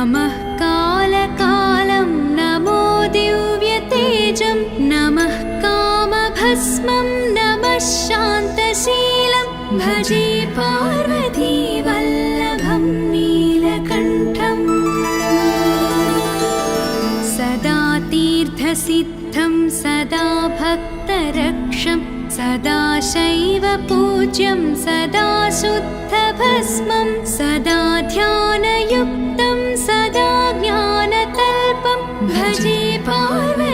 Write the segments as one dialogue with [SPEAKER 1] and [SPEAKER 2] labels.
[SPEAKER 1] नमः कालकालं नमो दिव्यतेजं नमः कामभस्मं नमः शान्तशीलं भजे पार्वतीवल्लभं नीलकण्ठम् सदा तीर्थसिद्धं सदा भक्तरक्षं सदा शैव पूज्यं सदा शुद्धभस्मं सदा ध्यानयुक्तं सदा ज्ञानतल्पं भजे पार्वतीवल्लभं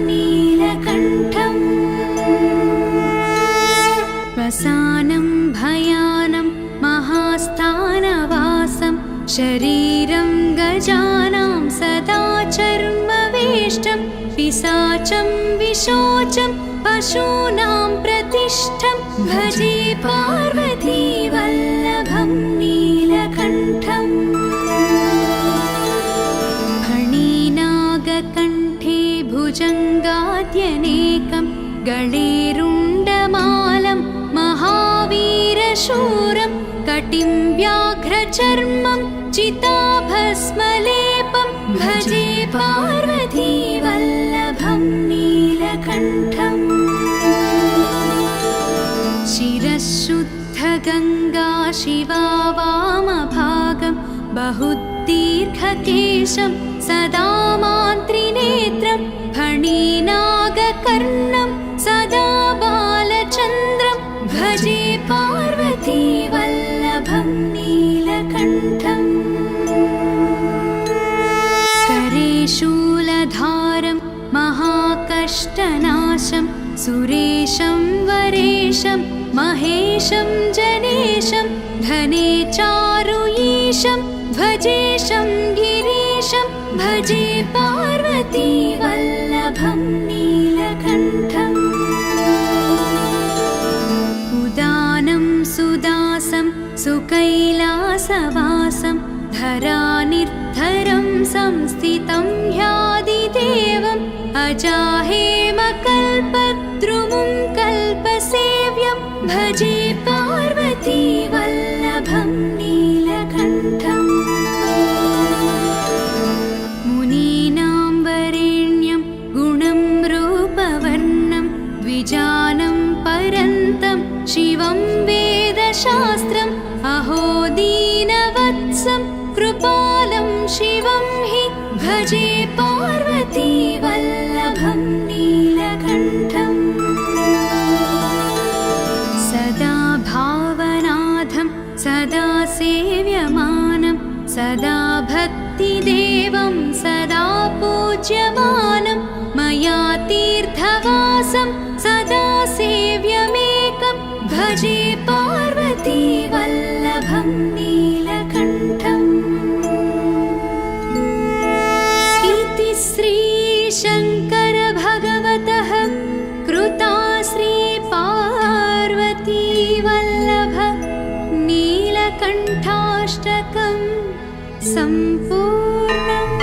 [SPEAKER 1] नीलकण्ठम् वसानं भयानं महास्थानवासं शरीरं गजानां सदा चर्मवेष्टं पिशाचं विशोचं पशूनां प्रतिष्ठं भजे पार्वतीवल्लभं नीलकण्ठम् फणिनागकण्ठे भुजङ्गाद्यनेकं गळेरुण्डमालं महावीरशूरं कटिं व्याघ्रचर्मं चिताभस्मलेपं भजे पार्वतीवल्लभं नीलकण्ठम् शिरःशुद्धगङ्गा शिवा वामभागं बहुदीर्घकेशं सदा मान्त्रिनेत्रं फणिनागकर्णं सदा बालचन्द्रं भजे पार्वतीवल्लभं नीलकण्ठम् करे शूलधारं महाकष्टनाशं सुरेशं वरेशं महेशं जनेशं धने चारुईशं ध्वजेशं गिरीशं भजे पार्वतीवल्लभं नीलकण्ठम् उदानं सुदासं सुकैलासवासं धरानिर्धरं संस्थितं ह्यादिदेवम् अजाहेमकल्पद्रुमुं कल्पसेव्यं भजे पार्वतीवल्लभं नीलकण्ठम् मुनीनां वरेण्यं गुणं रूपवर्णं द्विजानं परन्तं शिवं वेदशास्त्रम् अहो दीनवत्सं कृपालं शिवं हि भजे पार्वतीवल्लभं नीलकण्ठम् सदा भावनाथं सदा सेव्यमानं सदा भक्तिदेवं सदा पूज्यमानं मया तीर्थवासं सदा सेव्यमेकं भजे पार्वतीवल्लभं नीलकण्ठम् इति श्रीशङ्कर भगवतः कृता श्रीपार्वतीवल्लभ नीलकण्ठाष्टकं सम्पूर्णम्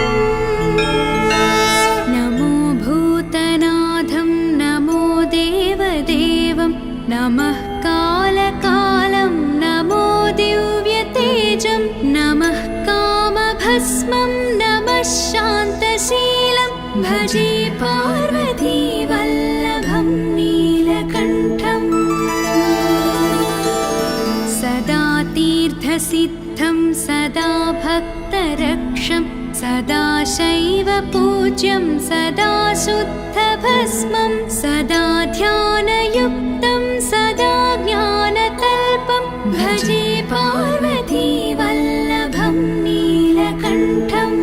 [SPEAKER 1] नमो भूतनाथं नमो देवदेवं नमः कालकालं नमो दिव्यतेजं नमः कामभस्मं नमः शान्तशीलं भजे पार्वतीवल्लभं नीलकण्ठम् सदा तीर्थसिद्धं सदा भक्तरक्षं सदा शैव पूज्यं सदा शुद्धभस्मं सदा ध्यानयुक्तं सदा ज्ञानतल्पं भजे पार्वतीवल्लभं नीलकण्ठम्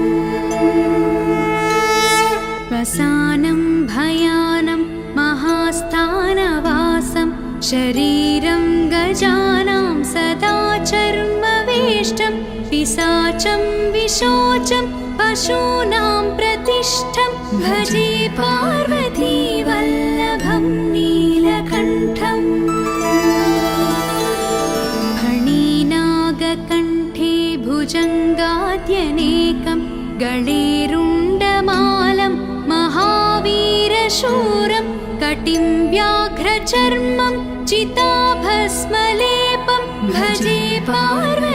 [SPEAKER 1] वसानं भयानं महास्थानवासं शरीरं गजानां सदा चर्मवेष्टं पिशाचं विशोचं पशूनां प्रतिष्ठं भजे पार्वतीवल्लभं नीलकण्ठम् फणिनागकण्ठे भुजङ्गाद्यनेकं गळेरुण्डमालं महावीरशूरं कटिं व्याघ्रचर्मं चिताभस्मलेपं भजे पार्वतीवल्लभं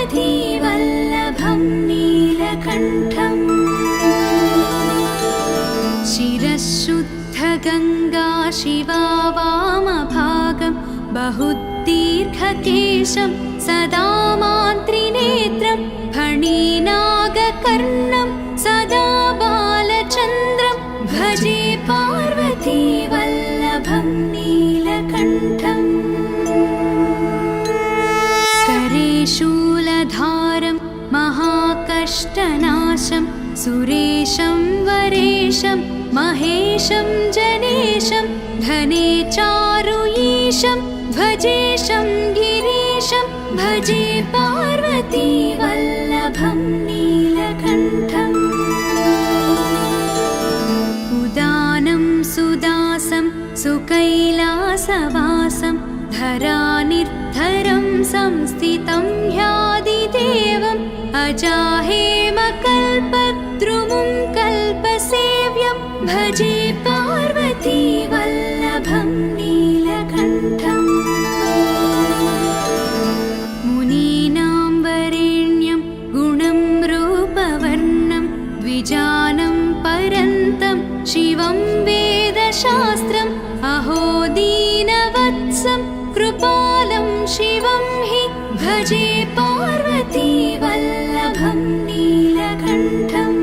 [SPEAKER 1] नीलकण्ठम् शिरःशुद्धगङ्गा शिवा वामभागं बहुदीर्घकेशं सदा मान्त्रिनेत्रं फणिनागकर्णं सदा बालचन्द्रं भजे पार्वती वल्लभं नीलकण्ठम् करे शूलधारं महाकष्टनाशं सुरेशं वरेशं महेशं जनेशं धने चारुईशं ध्वजेशं गिरीशं भजे पार्वती वल्लभं नीलकण्ठम् उदानं सुदासं सुकैलासवासं धरानिर्धरं संस्थितं ह्यादिदेवम् अजाहेमकल्पद्रुमुं कल्पसेव्यं भजे पार्वती वल्लभं नीलकण्ठम् मुनीनां वरेण्यं गुणं रूपवर्णं द्विजानं परन्तं शिवं वेदशास्त्रम् अहो दीनवत्सं कृपालं शिवं हि भजे पार्वती वल्लभं नीलकण्ठम्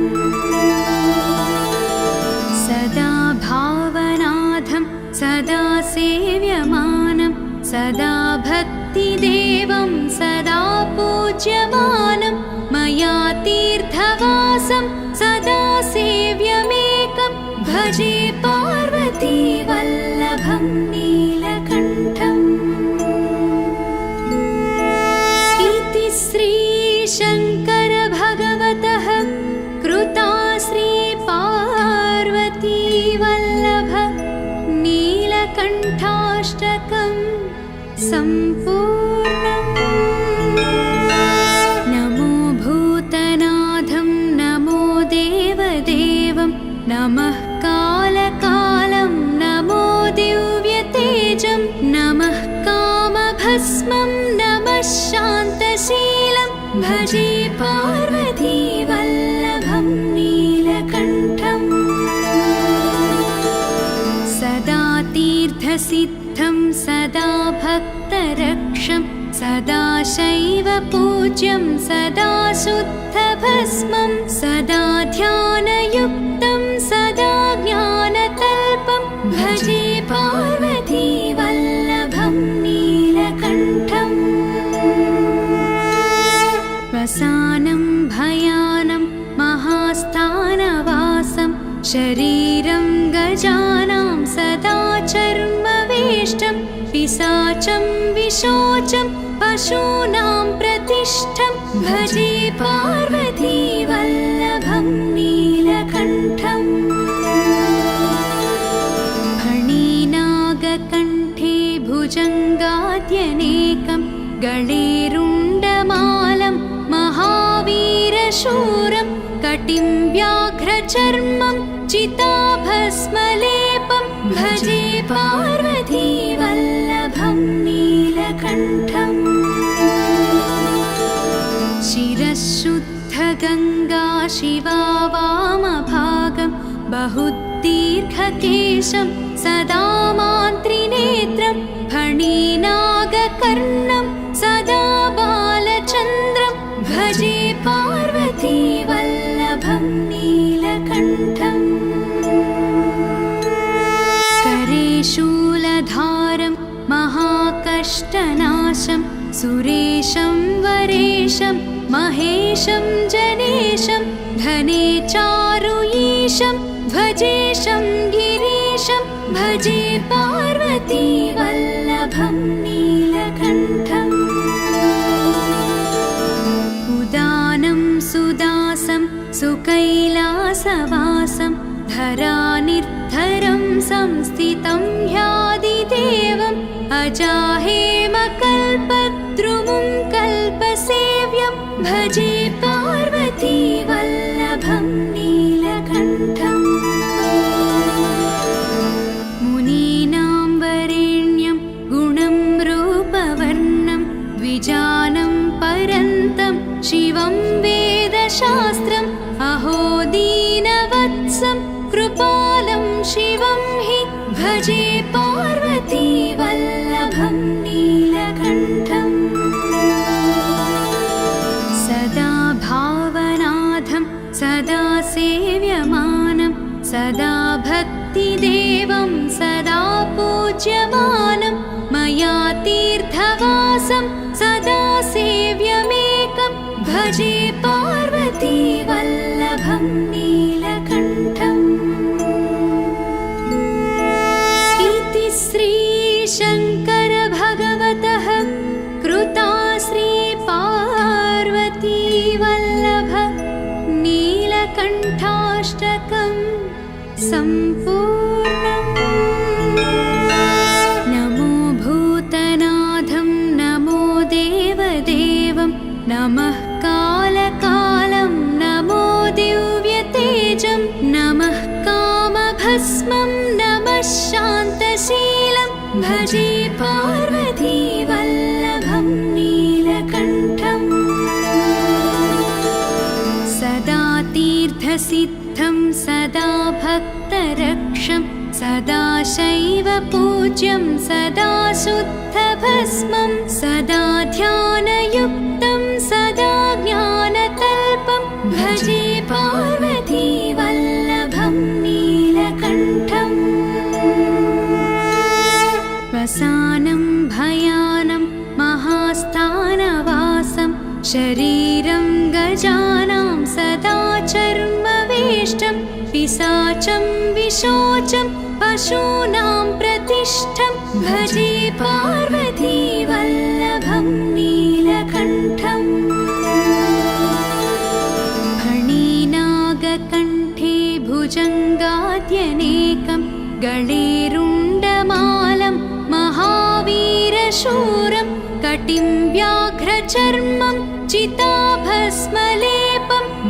[SPEAKER 1] सदा भावनाथं सदा सेव्यमानं सदा भक्तिदेवं सदा पूज्यमानं मया तीर्थवासं सदा सेव्यमेकं भजे पार्वती वल्लभं नीलकण्ठम् इति श्रीशङ्कर भगवतः कृता श्रीपार्वती वल्लभ नीलकण्ठाष्टकं सम्पूर्णम् नमो भूतनाथं नमो देवदेवं नमः कालकालं नमो दिव्यतेजं नमः कामभस्मं नमः शान्तशीलं भजे पार्वती वल्लभं नीलकण्ठम् सदा तीर्थसिद्धं सदा भक्तरक्षं सदा शैवपूज्यं सदा शुद्धभस्मं सदा ध्यानयुक्तं सदा ज्ञानतल्पं भजे पार्वती वल्लभं नीलकण्ठम् वसानं भयानं महास्थानवासं शरीरं गजानां सदा चर्मवेष्टं पिशाचं विशोचं पशूनां प्रतिष्ठं भजे पार्वती वल्लभं नीलकण्ठम् फणिनागकण्ठे भुजङ्गाद्यनेकं गळेरुण्डमालं महावीरशूरं कटिं व्याघ्रचर्मं चिताभस्मलेपं भजे पार्वती वल्लभं नीलकण्ठम् शिरःशुद्धगङ्गा शिवा वामभागं बहुदीर्घकेशं सदा मान्त्रिनेत्रं फणिनागकर्णं सदा बालचन्द्रं भजे पार्वती वल्लभं नीलकण्ठम् करे शूलधारं महाकष्टनाशं सुरेशं वरेशं महेशं जनेशं धने चारुईशं ध्वजेशं गिरीशं भजे पार्वती वल्लभं नीलकण्ठम् उदानं सुदासं सुकैलासवासं धरानिर्धरं संस्थितं ह्यादिदेवम् अजाहेमकल्पद्रुमुं कल्पसेव्यं भजे पार्वती वल्लभं नीलकण्ठम् मुनीनां वरेण्यं गुणं रूपवर्णं द्विजानं परन्तं शिवं वेदशास्त्रम् पार्वती वल्लभं नीलकण्ठम् सदा भावनाथं सदा सेव्यमानं सदा भक्तिदेवं सदा पूज्यमानं मया तीर्थवासं सदा सेव्यमेकं भजे पार्वती वल्लभं नीलकण्ठम् इति श्रीशङ्कर भगवतः कृता श्रीपार्वती वल्लभ नीलकण्ठाष्टकं सम्पूर्णम् नमो भूतनाथं नमो देवदेवं नमः कालकालं नमो दिव्यतेजं नमः कामभस्मं नमः शान्तशीलं भजे पार्वती वल्लभं नीलकण्ठम् सदा तीर्थसिद्धं सदा भक्तरक्षं सदा शैवपूज्यं सदा शुद्धभस्मं सदा ध्यानयुक्तं सदा ज्ञानतल्पं भजे पार्वती वल्लभं नीलकण्ठम् वसानं भयानं महास्थानवासं शरीरं गजानां सदा चर्मवेष्टं पिशाचं विशोचं पशूनां प्रतिष्ठं भजे पार्वती वल्लभं नीलकण्ठम् फणिनागकण्ठे भुजङ्गाद्यनेकं गळेरुण्डमालं महावीरशूरं कटिं व्याघ्रचर्मं चिताभस्मलेपं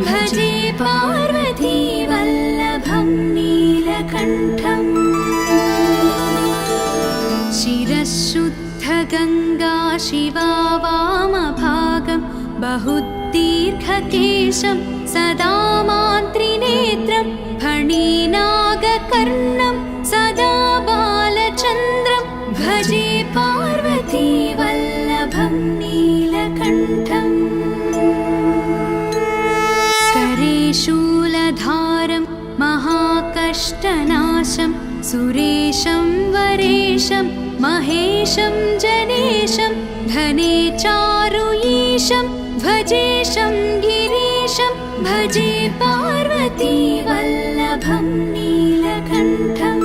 [SPEAKER 1] भजे पार्वती वल्लभं नीलकण्ठम् शिरःशुद्धगङ्गा शिवा वामभागं बहुदीर्घकेशं सदा मान्त्रिनेत्रं फणिनागकर्णं सदा बालचन्द्रं भजे पार्वती वल्लभं नीलकण्ठम् करे शूलधारं महाकष्टनाशं सुरेशं वरेशं महेशं जनेशं धने चारुईशं ध्वजेशं गिरीशं भजे पार्वती वल्लभं नीलकण्ठम्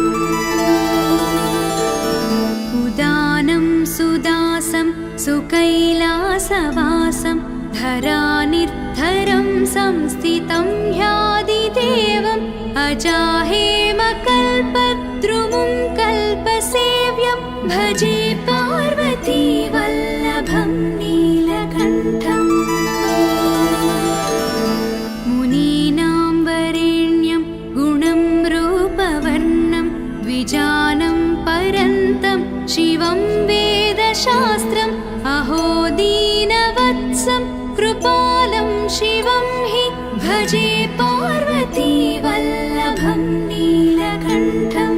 [SPEAKER 1] उदानं सुदासं सुकैलासवासं धरानिर्धरं संस्थितं ह्यादिदेवम् अजाहेमकल्पद्रुमुं कल्पसेव्यं भजे पार्वती वल्लभं नीलकण्ठम् मुनीनां वरेण्यं गुणं रूपवर्णं द्विजानं परन्तं शिवं वेदशास्त्रम् अहो दीनवत्सं कृपालं शिवं हि भजे पार्वती वल्लभं नीलकण्ठम्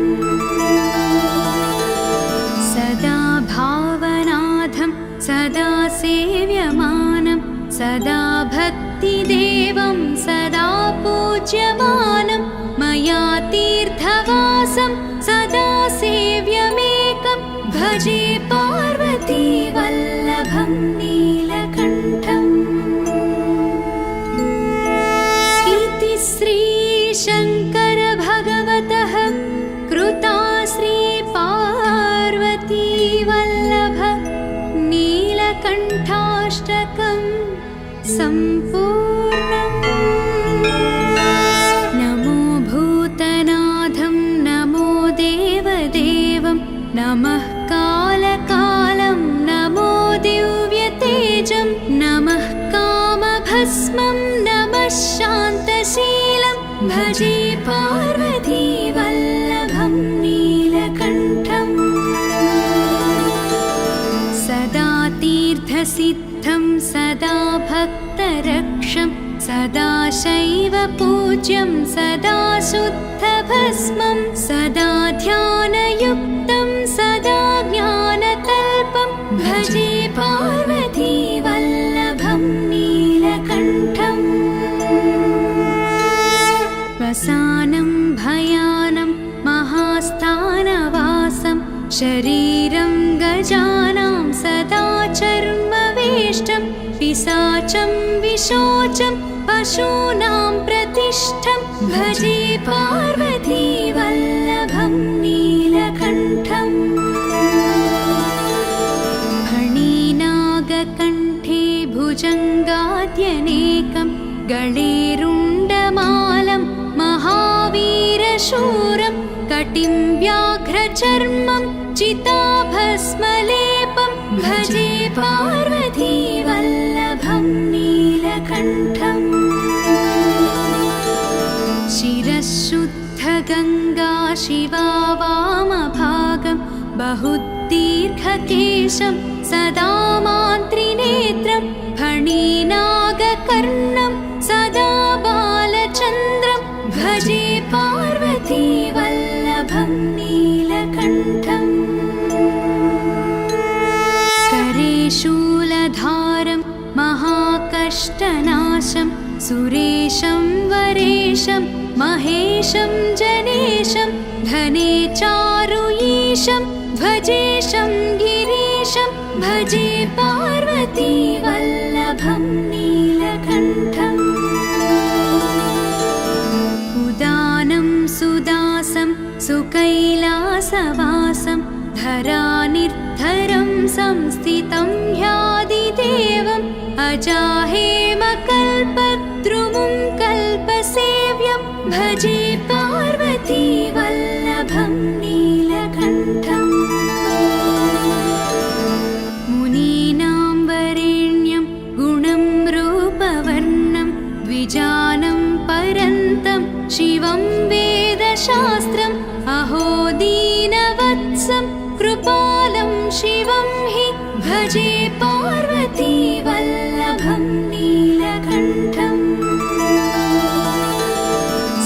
[SPEAKER 1] सदा भावनाथं सदा सेव्यमानं सदा भक्तिदेवं सदा पूज्यमानं मया तीर्थवासं सदा सेव्यमेकं भजे पार्वती वल्लभं नीलकण्ठम् इति श्रीशङ्कर भगवतः कृता श्रीपार्वती वल्लभ नीलकण्ठाष्टकं सम्पूर्णम् नमो भूतनाथं नमो देवदेवं नमः कालकालं नमो दिव्यतेजं नमः कामभस्मं नमः शान्तशीलं भजे पार्वती वल्लभं नीलकण्ठम् सदा तीर्थसिद्धं सदा भक्तरक्षं सदा शैवपूज्यं सदा शुद्धभस्मं सदा ध्यानयुक्तं सदा ज्ञानतल्पं भजे पार्वतीवल्लभं नीलकण्ठम् वसानं भयानं महास्थानवासं शरीरं गजानां सदा चर्मवेष्टं पिशाचं विशोचं पशूनां प्रतिष्ठं भजे पार्वतीवल्लभं नीलकण्ठम् फणिनागकण्ठे भुजङ्गाद्यनेकं गळेरुण्डमालं महावीरशूरं कटिं व्याघ्रचर्मं चिताभस्मलेपं भजे पार्वतीवल्लभं नीलकण्ठम् शिरःशुद्धगङ्गा शिवा वामभागं बहुदीर्घकेशं सदा मान्त्रिनेत्रं फणिनागकर्णं सदा बालचन्द्रं भजे पार्वतीवल्लभं नीलकण्ठम् करे शूलधारं महाकष्टनाशं सुरेशं वरेशं महेशं जनेशं धने चारुईशं ध्वजेशं गिरीशं भजे पार्वतीवल्लभं नीलकण्ठम् उदानं सुदासं सुकैलासवासं धरानिर्धरं संस्थितं ह्यादिदेवम् अजाहेमकल्पद्रुमुं कल्पसेव्यं भजे पार्वतीवल्लभं नीलकण्ठम् मुनीनां वरेण्यं गुणं रूपवर्णं द्विजानं परन्तं शिवं वेदशास्त्रम् अहो दीनवत्सं कृपालं शिवं हि भजे पार्वतीवल्लभं नीलकण्ठम्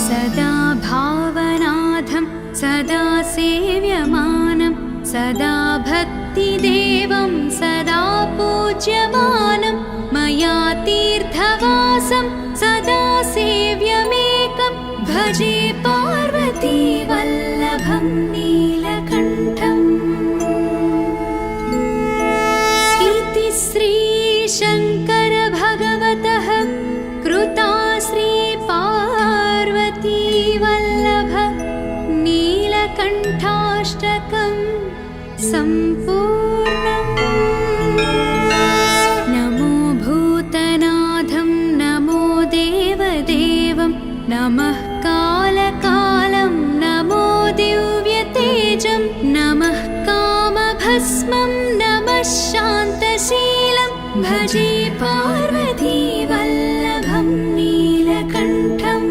[SPEAKER 1] सदा भावनाथं सदा सेव्यमानं सदा भक्तिदेवं सदा पूज्यमानं मया तीर्थवासं सदा सेव्यमेकं भजे पार्वतीवल्लभं नीलकण्ठम् इति श्रीशङ्कर भगवतः कृता श्रीपार्वतीवल्लभ नीलकण्ठाष्टकं सम्पूर्णम् नमो भूतनाथं नमो देवदेवं नमः कालकालं नमो दिव्यतेजं नमः कामभस्मं नमः शान्तशीलं भजे पार्वतीवल्लभं नीलकण्ठम्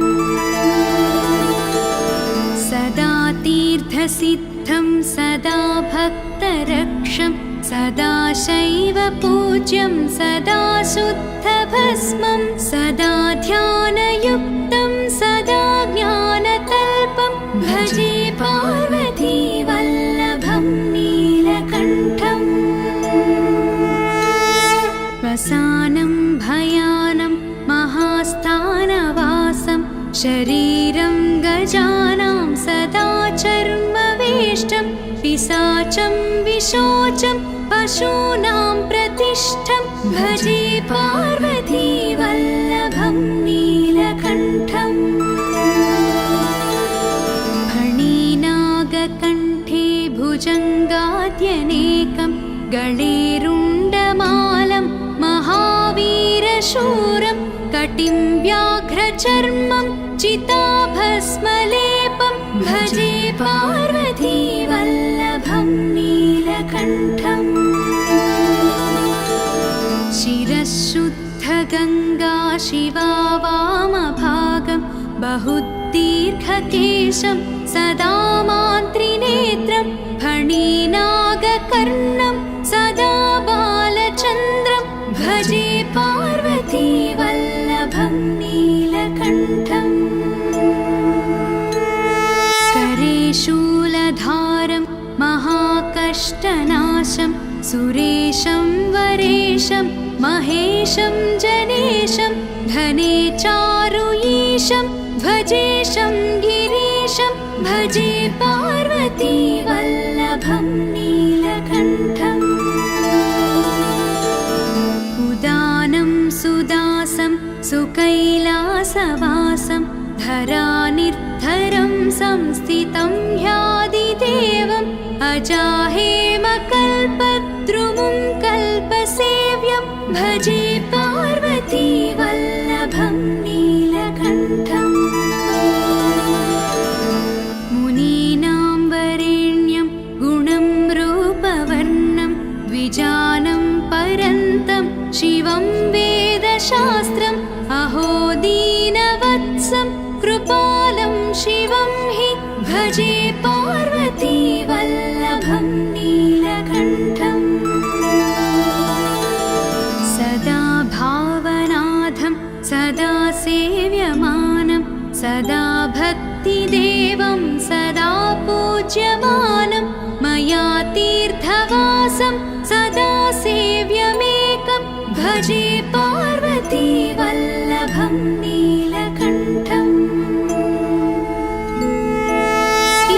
[SPEAKER 1] सदा तीर्थसिद्धं सदा भक्तरक्षं सदा शैवपूज्यं सदा शुद्धभस्मं सदा ध्यानयुक्तं सदा ज्ञानतल्पं भजे पार्वतीवल्लभं नीलकण्ठम् वसानं भयानं महास्थानवासं शरीरं गजानां सदा चर्मवेष्टं पिशाचं विशोचं पशूनां प्रतिष्ठं भजे पार्वतीवल्लभं नीलकण्ठम् फणिनागकण्ठे भुजङ्गाद्यनेकं गळेरुण्डमालं महावीरशूरं कटिं व्याघ्रचर्मं चिताभस्मलेपं भजे पार्वतीवल्लभं नीलकण्ठम् शिरःशुद्धगङ्गा शिवा वामभागं बहुदीर्घकेशं सदा मान्त्रिनेत्रं फणिनागकर्णं सदा बालचन्द्रं भजे पार्वतीवल्लभं महाकष्टनाशं सुरेशं वरेशं महेशं जनेशं धने चारुईशं भजेशं गिरीशं भजे पार्वती वल्लभं नीलकण्ठम् उदानं सुदासं सुकैलासवासं धरानिर्धरं संस्थितं ह्यादिदेवम् अजाहेमकल्पद्रुमुं कल्पसेव्यं भजे पार्वती वल्लभं नीलकण्ठम् मुनीनां वरेण्यं गुणं रूपवर्णं द्विजानं परन्तं शिवं वेदशास्त्रम् अहो दीनवत्सं कृपालं शिवं हि भजे पार्वती वल्लभं नीलकण्ठम् सदा भावनाथं सदा सेव्यमानं सदा भक्तिदेवं सदा पूज्यमानं मया तीर्थवासं सदा सेव्यमेकं भजे पार्वती वल्लभं नीलकण्ठम्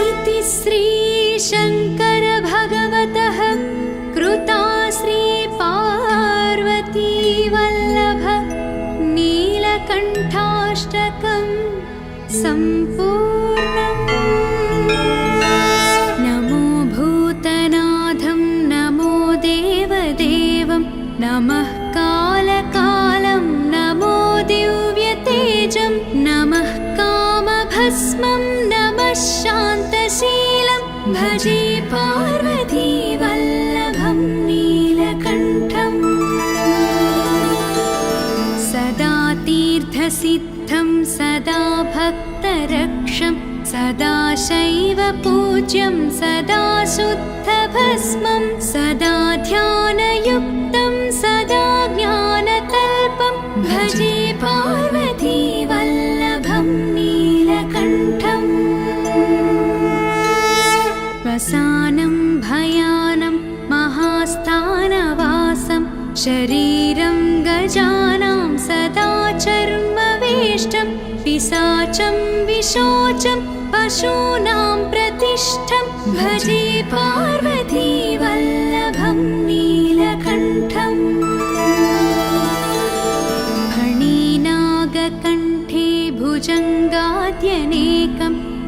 [SPEAKER 1] इति श्रीशङ्कर भगवतः कृता श्रीपार्वती वल्लभ नीलकण्ठाष्टकं सम्पूर्णम् नमो भूतनाथं नमो देवदेवं नमः कालकालं नमो दिव्यतेजं नमः कामभस्मं नमः शान्तशीलं भजे पार्वती वल्लभं नीलकण्ठम् सदा तीर्थसिद्धं सदा भक्तरक्षं सदा शैवपूज्यं सदा शुद्धभस्मं सदा ध्यानयुक्तं सदा ज्ञानतल्पं भजे पार्वती वल्लभं नीलकण्ठम् वसानं भयानं महास्थानवासं शरीरं गजानां सदा चर्मवेष्टं पिशाचं विशोचं पशूनां प्रतिष्ठं भजे पार्वती वल्लभं नीलकण्ठम् फणिनागकण्ठे भुजङ्गाद्यनेकं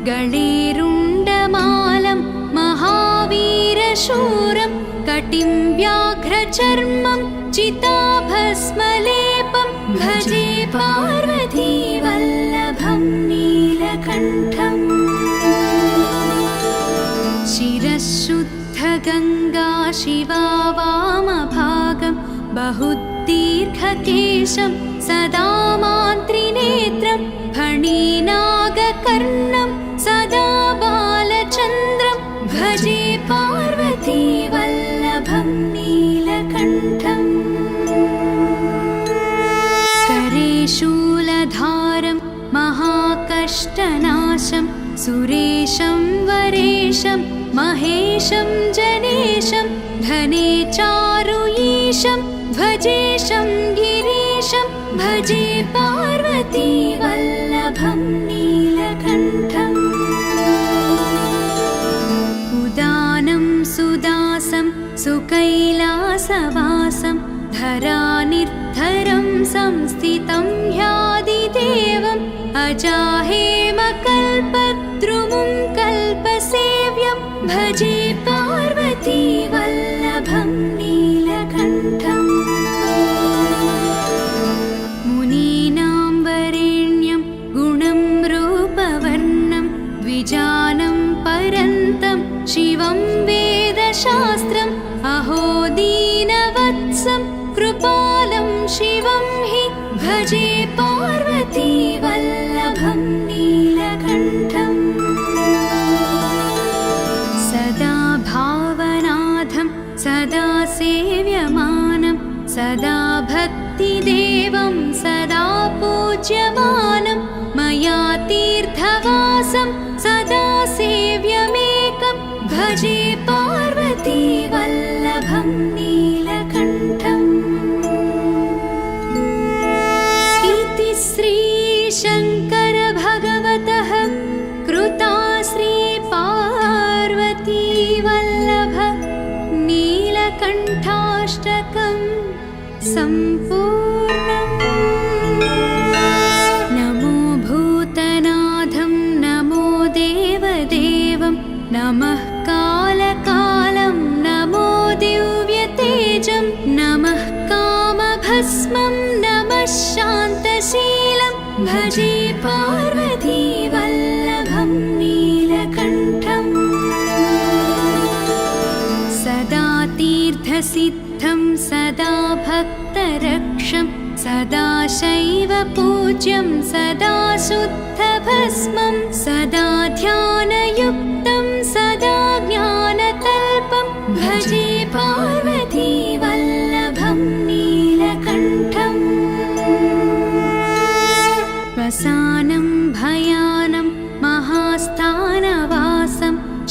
[SPEAKER 1] गळेरुण्डमालं महावीरशूरं कटिं व्याघ्रचर्मं चिताभस्मलेपं भजे पार्वती वल्लभं नीलकण्ठम् शिरःशुद्धगङ्गा शिवा वामभागं बहुदीर्घकेशं सदा मान्त्रिनेत्रं फणिनागकर्णं सदा बालचन्द्रं भजे पार्वती वल्लभं नीलकण्ठम् करे शूलधारं महाकष्टनाशं सुरेशं वरेशं महेशं जनेशं धने चारुईशं भजेशं गिरीशं भजे पार्वती वल्लभं नीलकण्ठम् उदानं सुदासं सुकैलासवासं धरानिर्धरं संस्थितं ह्यादिदेवम् अजाहेमकल्पद्रुमुं कल्पसेव्यं भजे पार्वती वल्लभं नीलकण्ठम् मुनीनां वरेण्यं गुणं रूपवर्णं द्विजानं परन्तं शिवं वेदशास्त्रम् अहो दीनवत्सं कृपालं शिवं हि भजे पार्वती वल्लभं नीलकण्ठम् सदा भावनाथं सदा सेव्यमानं सदा भक्तिदेवं सदा पूज्यमानं मया तीर्थवासं सदा सेव्यमेकं भजे पार्वती नीलकण्ठाष्टकं सम्पूर्णम्। नमो भूतनाथं नमो देवदेवं नमः कालकालं नमो दिव्यतेजं नमः कामभस्मं नमः शान्तशीलं भजे पार्वतीवल्लभं नीलकण्ठम्। सदा तीर्थसिद्धं सदा भक्तरक्षं सदा शैव पूज्यं सदा शुद्धभस्मं सदा ध्यानयुक्तं सदा ज्ञानतल्पं भजे पार्वतीवल्लभं नीलकण्ठम्। वसानं भयानं महास्थानवासं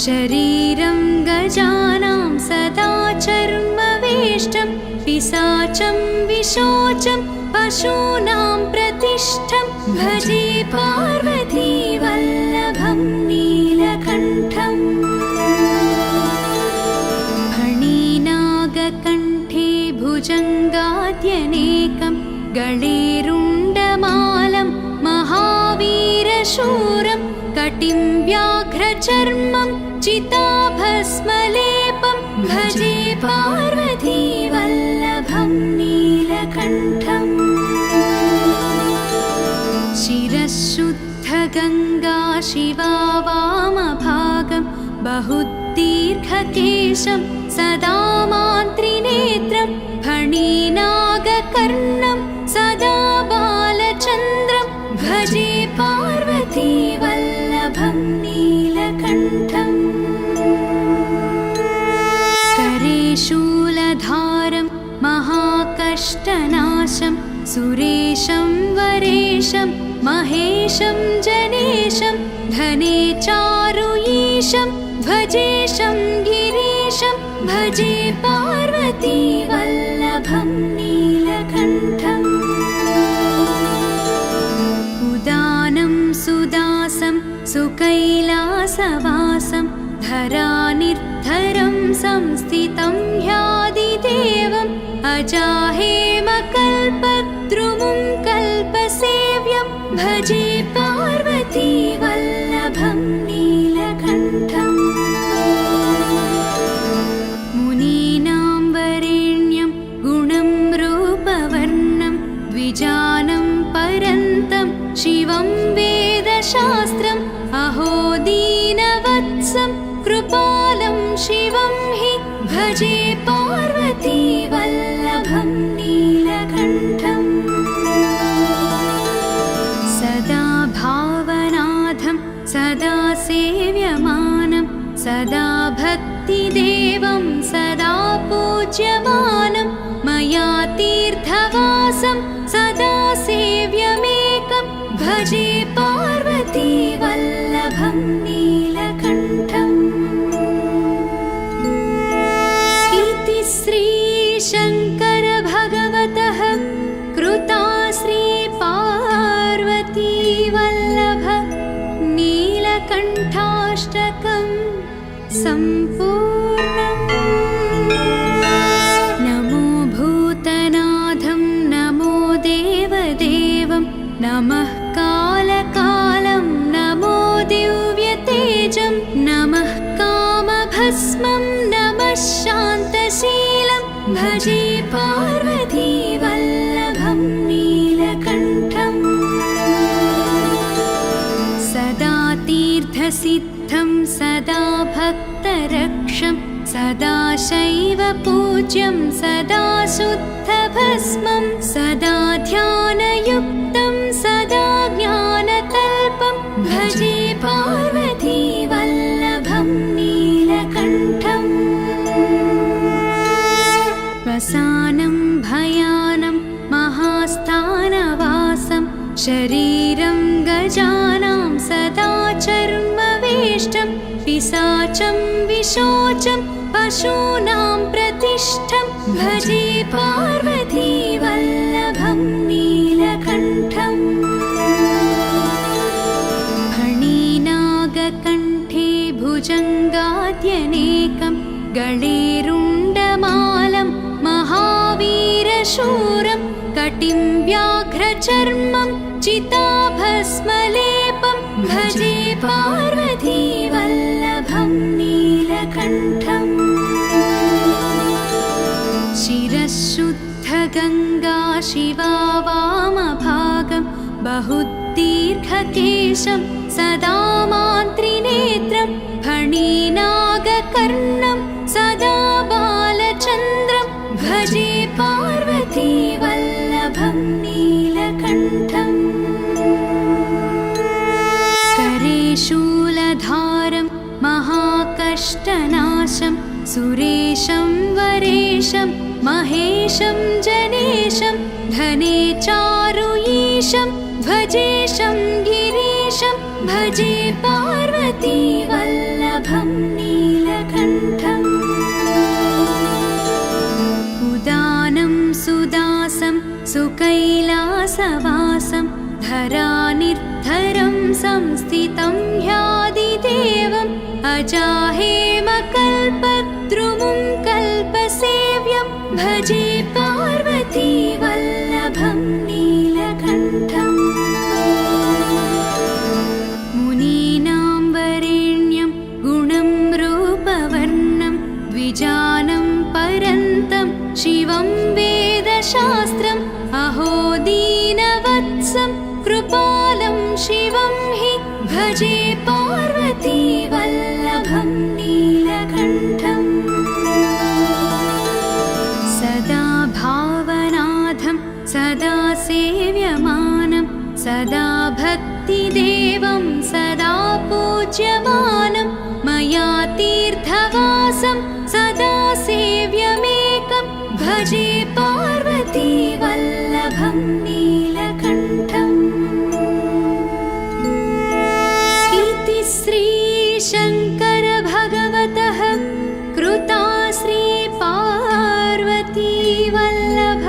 [SPEAKER 1] शरीरं गजानां सदा चर्मवेष्टं पिशाचं विशोचं पशूनां प्रतिष्ठं भजे पार्वतीवल्लभं नीलकण्ठम्। फणिनागकण्ठे भुजङ्गाद्यनेकं गळेरुण्डमालं महावीरशूरं कटिं व्याघ्रचर्मं चिताभस्मलेपं भजे पार्वतीवल्लभं नीलकण्ठम्। शिरःशुद्धगङ्गा शिवा वामभागं बहुदीर्घकेशं सदा मान्त्रिनेत्रं फणिनागकर्णं सदा बालचन्द्रं भजे पार्वतीवल्लभं नीलकण्ठम्। करे शूलधारं महाकष्टनाशं सुरेशं वरेशं महेशं जनेशं धने चारुईशं ध्वजेशं गिरीशं भजे पार्वतीवल्लभं नीलकण्ठम्। उदानं सुदासं सुकैलासवासं धरानिर्धरं संस्थितं ह्यादिदेवम् अजाहेमकल्पद्रुमुं कल्पसेव्यं भजे पार्वतीवल्लभं नीलकण्ठम्। मुनीनां वरेण्यं गुणं रूपवर्णं द्विजानं परन्तं शिवं वेदशास्त्रम् अहो दीनवत्सं कृपालं शिवं हि भजे पार्वतीवल्लभं नीलकण्ठम्। सदा भावनाथं सदा सेव्यमानं सदा भक्तिदेवं सदा पूज्यमानं मया तीर्थवासं सदा सेव्यमेकं भजे पार्वतीवल्लभं नीलकण्ठम्। इति श्रीशङ्करभगवतः कृता श्रीपार्वतीवल्लभ नीलकण्ठाष्टकं सम्पूर्णम्। नमो भूतनाथं नमो देवदेवं नमः कालकालं नमो दिव्यतेजं नमः कामभस्मं नमः शान्तशीलं भजे पार्वतीवल्लभं नीलकण्ठम्। सदा तीर्थसिद्धं सदा भक्तरक्षं सदा शैव पूज्यं सदा शुद्धभस्मं सदा ध्यानयुक्तं सदा ज्ञानतल्पं भजे पार्वतीवल्लभं नीलकण्ठम्। वसानं भयानं महास्थानवासं शरीरं गजानां सदा चर्मवेष्टं पिशाचं विशोचं पशूनां प्रतिष्ठं भजे पार्वतीवल्लभं नीलकण्ठम्। फणिनागकण्ठे भुजङ्गाद्यनेकं गळेरुण्डमालं महावीरशूरं कटिं व्याघ्रचर्मं चिताभस्मलेपं भजे पार्वतीवल्लभं नीलकण्ठम् शिरःशुद्धगङ्गा शिवा वामभागं बहुदीर्घकेशं सदा मान्त्रिनेत्रं फणिनागकर्णं सदा बालचन्द्रं भजे पार्वतीवल्लभं नीलकण्ठम् करे शूलधारं महाकष्टनाशं सुरेशं वरेशं महेशं जनेशं धने चारुईशं ध्वजेशं गिरीशं भजे पार्वतीवल्लभं नीलकण्ठम् उदानं सुदासं सुकैलासवासं धरानिर्धरं संस्थितं ह्यादिदेवम् अजाहेमकल्पद्रुमुं कल्पसेव्यं भजे पार्वतीवल्लभं नीलकण्ठम् मुनीनां वरेण्यं गुणं रूपवर्णं द्विजानं परन्तं शिवं वेदशास्त्रम् अहो दीनवत्सं कृपालं शिवं हि भजे पार्वतीवल्लभं नीलकण्ठम् सदा भावनाथं सदा सेव्यमानं सदा भक्तिदेवं सदा पूज्यमानं मया तीर्थवासं सदा सेव्यमेकं भजे पार्वतीवल्लभं नीलकण्ठम् इति श्रीशङ्कर भगवतः कृता श्रीपार्वतीवल्लभ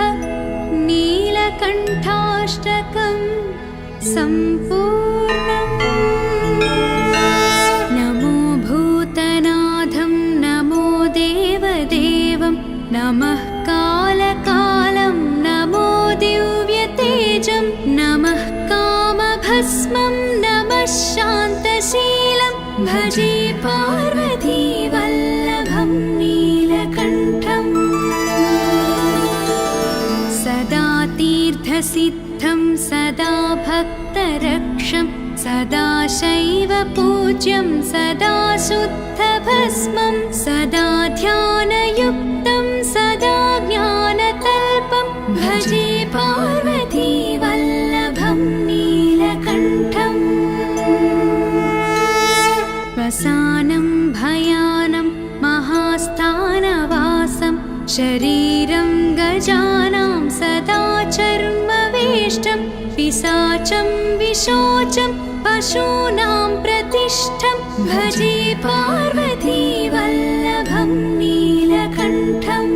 [SPEAKER 1] नीलकण्ठाष्टकं सम्पूर्णम् नमो भूतनाथं नमो देवदेवं नमः कालकालं नमो दिव्यतेजं नमः कामभस्मं नमः शान्तशीलं भजे पार्वतीवल्लभं नीलकण्ठम् सदा तीर्थसिद्धं सदा भक्तरक्षं सदा शैवपूज्यं सदा शुद्धभस्मं सदा ध्यानयुक्तं सदा ज्ञानतल्पं भजे पार्वतीवल्लभं नीलकण्ठम् वसानं भयानं महास्थानवासं शरीरं गजानां सदा चर्मवेष्टं पिशाचं विशोचं पशूनां प्रतिष्ठं भजे पार्वतीवल्लभं नीलकण्ठम्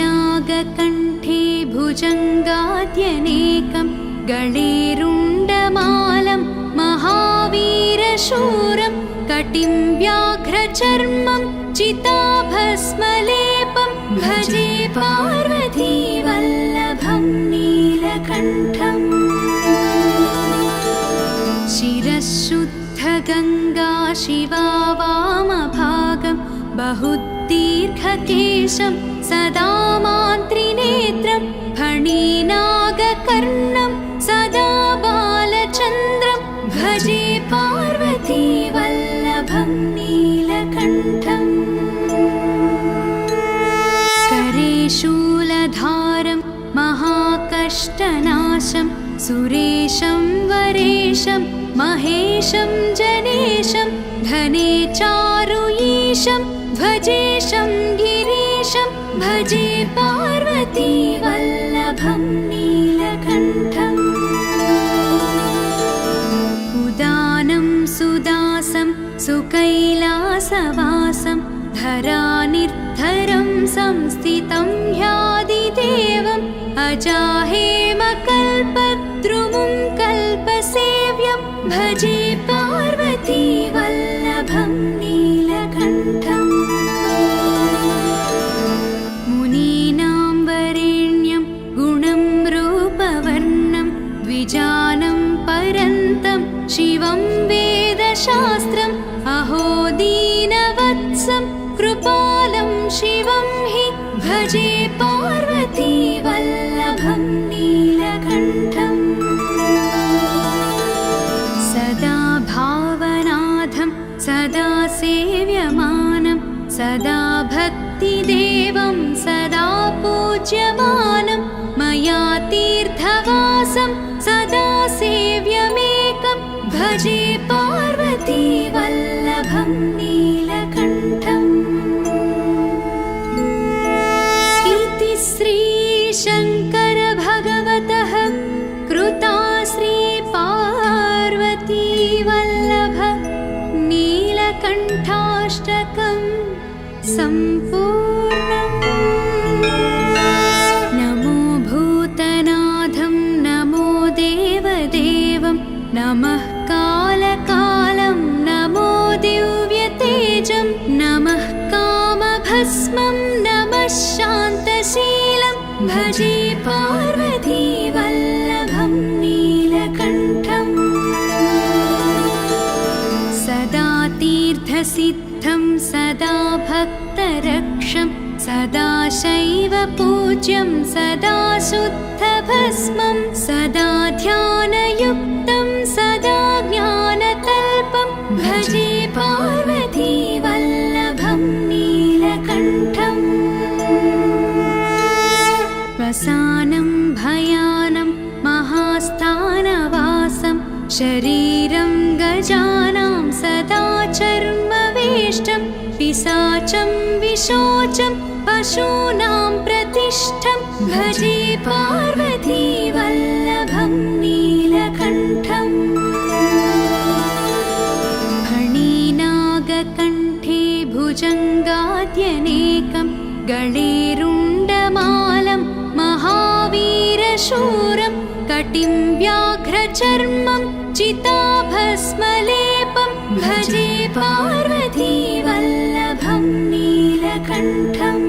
[SPEAKER 1] फणिनागकण्ठे भुजङ्गाद्यनेकं गळेरुण्डमालं महावीरशूरं कटिं व्याघ्रचर्मं चिताभस्मलेपं भजे पार्वतीवल्लभं नीलकण्ठम् शिरःशुद्धगङ्गा शिवा वामभागं बहुदीर्घकेशं सदा मान्त्रिनेत्रं फणिनागकर्णं सदा बालचन्द्रं भजे पार्वतीवल्लभं नीलकण्ठम् करे शूलधारं महाकष्टनाशं सुरेशं वरेशं महेशं जनेशं धने चारुईशं ध्वजेशं गिरीशं भजे पार्वतीवल्लभं नीलकण्ठम् उदानं सुदासं सुकैलासवासं धरानिर्धरं संस्थितं ह्यादिदेवम् अजाहेमकल्पद्रुमुं कल्पसेव्यं भजे पार्वतीवल्लभं नीलकण्ठम् कृपालं शिवं हि भजे पार्वतीवल्लभं नीलकण्ठम् सदा भावनाथं सदा सेव्यमानं सदा भक्तिदेवं सदा पूज्यमानं मया तीर्थवासं सदा सेव्यमेकं भजे पार्वतीवल्लभं नीलकण्ठम् इति श्रीशङ्कर भगवतः कृता श्रीपार्वतीवल्लभ नीलकण्ठाष्टकम् सम्पूर्णम् नमो भूतनाथं नमो देवदेवं नमः कालकालं नमो दिव्यतेजं नमः कामभस्मं नमः शान्तशीलं भजे पार्वतीवल्लभं नीलकण्ठम् सदा तीर्थसिद्धं सदा भक्तरक्षं सदा शैवपूज्यं सदा शुद्धभस्मं सदा ध्यानयुक्तं सदा ज्ञानतल्पं भजे पार्वतीवल्लभं नीलकण्ठम् वसानं भयानं महास्थानवासं शरीरं गजानां सदा चर्मवेष्टं पिशाचं विशोचं पशूनां प्रतिष्ठं भजे पार्वतीवल्लभं नीलकण्ठम् फणिनागकण्ठे भुजङ्गाद्यनेकं गळेरुण्डमालं महावीरशूरं कटिं व्याघ्रचर्मं चिताभस्मलेपं भजे पार्वतीवल्लभं नीलकण्ठम्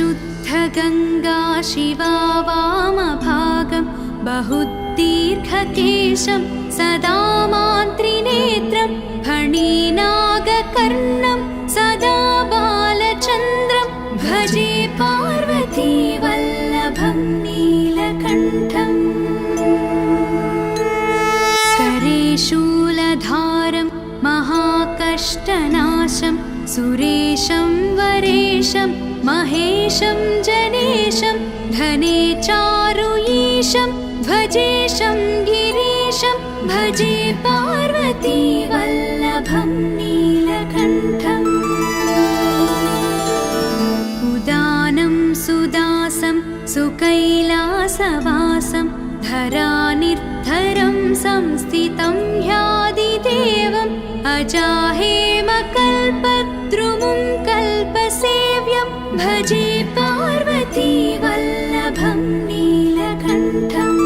[SPEAKER 1] शिरःशुद्धगङ्गा शिवा वामभागं बहुदीर्घकेशं सदा मान्त्रिनेत्रं फणिनागकर्णं सदा बालचन्द्रं भजे पार्वतीवल्लभं नीलकण्ठम् करे शूलधारं महाकष्टनाशं सुरेशं वरेशं महेशं जनेशं धने चारुईशं ध्वजेशं गिरीशं भजे पार्वतीवल्लभं नीलकण्ठम् उदानं सुदासं सुकैलासवासं धरानिर्धरं संस्थितं ह्यादिदेवम् अजाहेमकल्पद्रुमुं कल्पसेव्यं भजे पार्वतीवल्लभं नीलकण्ठम्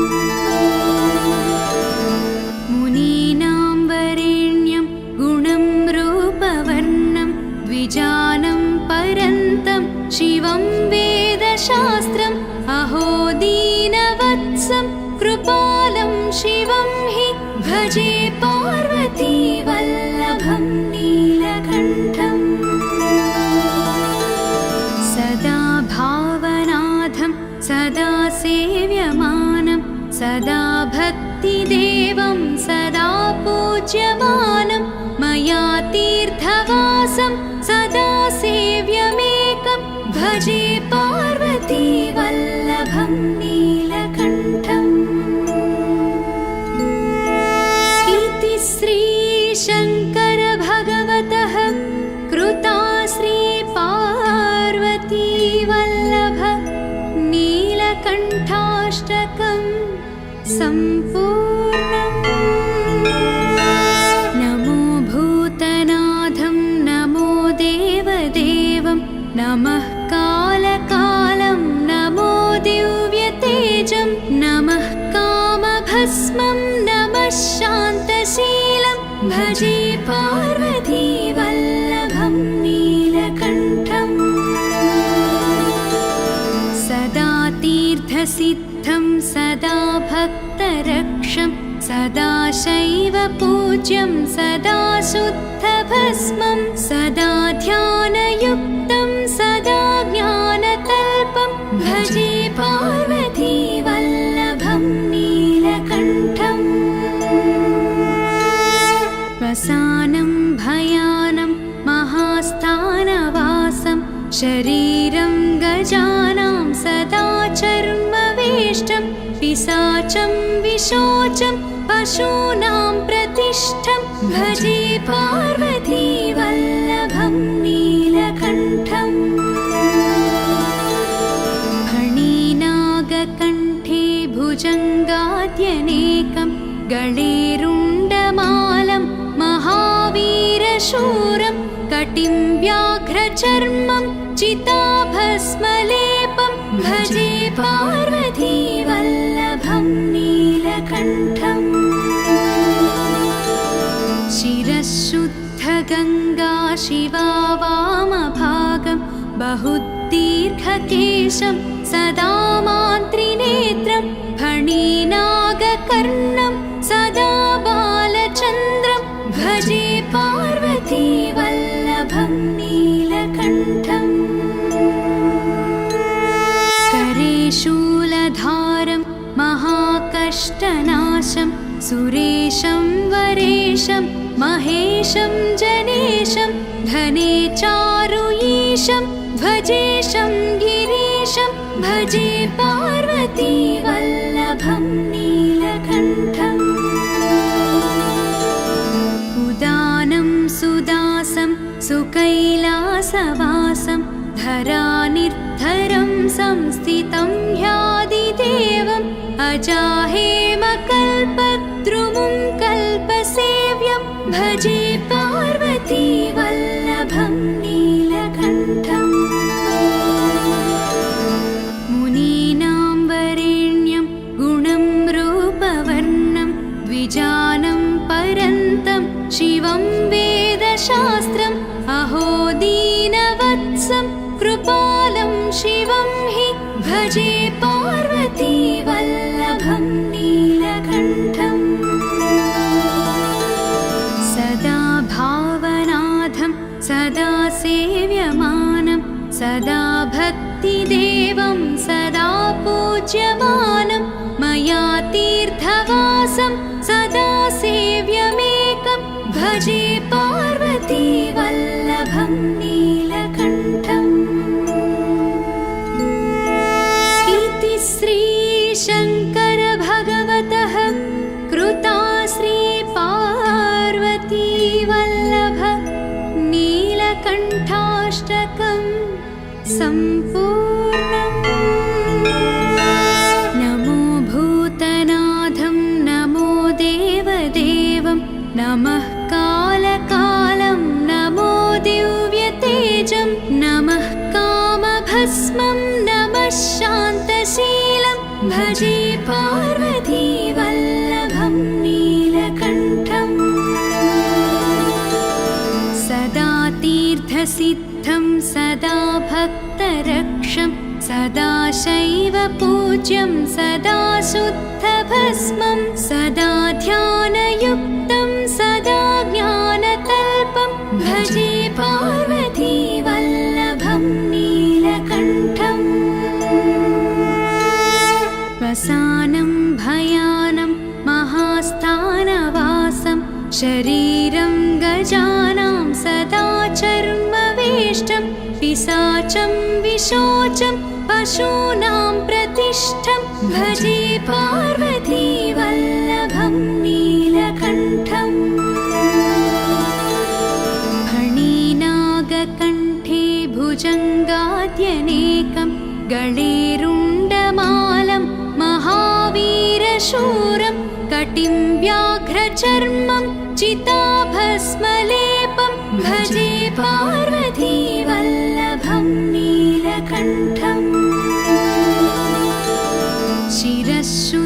[SPEAKER 1] मुनीनां वरेण्यं गुणं रूपवर्णं द्विजानं परन्तं शिवं वेदशास्त्रम् अहो दीनवत्सं कृपालं शिवं हि भजे पार्वतीवल्लभं नीलकण्ठम् सदा भावनाथं सदा सेव्यमानं सदा भक्तिदेवं सदा पूज्यमानं मया तीर्थवासं सदा सेव्यमेकं भजे पार्वतीवल्लभं नीलकण्ठम् इति श्रीशङ्कर भगवतः कृता श्रीपार्वतीवल्लभ नीलकण्ठाष्टकम् सम्पूर्णम् नमो भूतनाथं नमो देवदेवं नमः कालकालं नमो दिव्यतेजं नमः कामभस्मं नमः शान्तशीलं भजे पार्वतीवल्लभं नीलकण्ठम् सदा तीर्थसिद्धं सदा भक्तरक्षं सदा शैवपूज्यं सदा शुद्धभस्मं भस्मं सदा ध्यानयुक्तं सदा ज्ञानतल्पं भजे पार्वतीवल्लभं नीलकण्ठम् वसानं भयानं महास्थानवासं शरीरं गजानां सदा चर्मवेष्टं पिशाचं विशोचं पशूनां प्रतिष्ठं भजे पार्वतीवल्लभं नीलकण्ठम् फणिनागकण्ठे भुजङ्गाद्यनेकं गळेरुण्डमालं महावीरशूरं कटिं व्याघ्रचर्मं चिताभस्मलेपं भजे पार्वतीवल्लभं नीलकण्ठम् शिरःशुद्धगङ्गा शिवा वामभागं बहुदीर्घकेशं सदा मान्त्रिनेत्रं फणिनागकर्णं सदा बालचन्द्रं भजे पार्वतीवल्लभं नीलकण्ठम् करे शूलधारं महाकष्टनाशं सुरेशं वरेशं महेशं जनेशं धने चारुईशं ध्वजेशं गिरीशं भजे पार्वतीवल्लभं नीलकण्ठम् उदानं सुदासं सुकैलासवासं धरानिर्धरं संस्थितं ह्यादिदेवम् अजाहेमकल्पद्रुमुं कल्पसेव्यं भजे पार्वतीवल्लभं नीलकण्ठम् मुनीनां वरेण्यं गुणं रूपवर्णं द्विजानं परन्तं शिवं वेदशास्त्रम् अहो दीनवत्सं कृपालं शिवं हि भजे पार्वतीवल्लभं नीलकण्ठम् सदा भावनाथं सदा सेव्यमानं सदा भक्तिदेवं सदा पूज्यमानं मया तीर्थवासं सदा सेव्यमेकं भजे पार्वतीवल्लभं नीलकण्ठम् इति श्रीशङ्कर भगवतः कृता श्रीपार्वतीवल्लभ नीलकण्ठाष्टकं सम्पूर्णम् नमो भूतनाथं नमो देवदेवं नमः कालकालं नमो दिव्यतेजं नमः कामभस्मं नमः शान्तशीलं भजे पार्वतीवल्लभं नीलकण्ठम् सदा तीर्थसिद्धं सदा भक्तरक्षं सदा शैवपूज्यं सदा शुद्धभस्मं सदा ध्यानयुक्तं सदा ज्ञानतल्पं भजे पार्वतीवल्लभं नीलकण्ठम् वसानं भयानं महास्थानवासं शरीरं गजानां सदा चर्मवेष्टं पिशाचं विशोचं पशूनां प्रतिष्ठं भजे पार्वतीवल्लभं नीलकण्ठम् फणिनागकण्ठे भुजङ्गाद्यनेकं गळेरुण्डमालं महावीरशूरं कटिं व्याघ्रचर्मं चिताभस्मलेपं भजे पार्वतीवल्लभं नीलकण्ठम्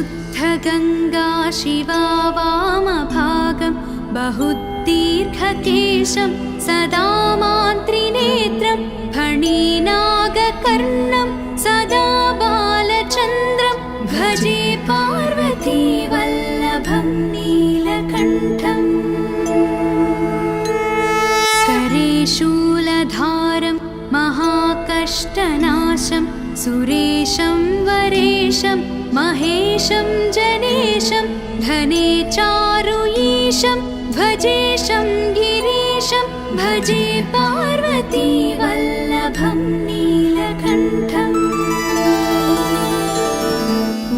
[SPEAKER 1] शिरःशुद्धगङ्गा शिवा वामभागं बहुदीर्घकेशं सदा मान्त्रिनेत्रं फणिनागकर्णं सदा बालचन्द्रं भजे पार्वतीवल्लभं नीलकण्ठम् सुरेशं वरेशं महेशं जनेशं धने चारुईशं ध्वजेशं गिरीशं भजे पार्वती वल्लभं नीलकण्ठम्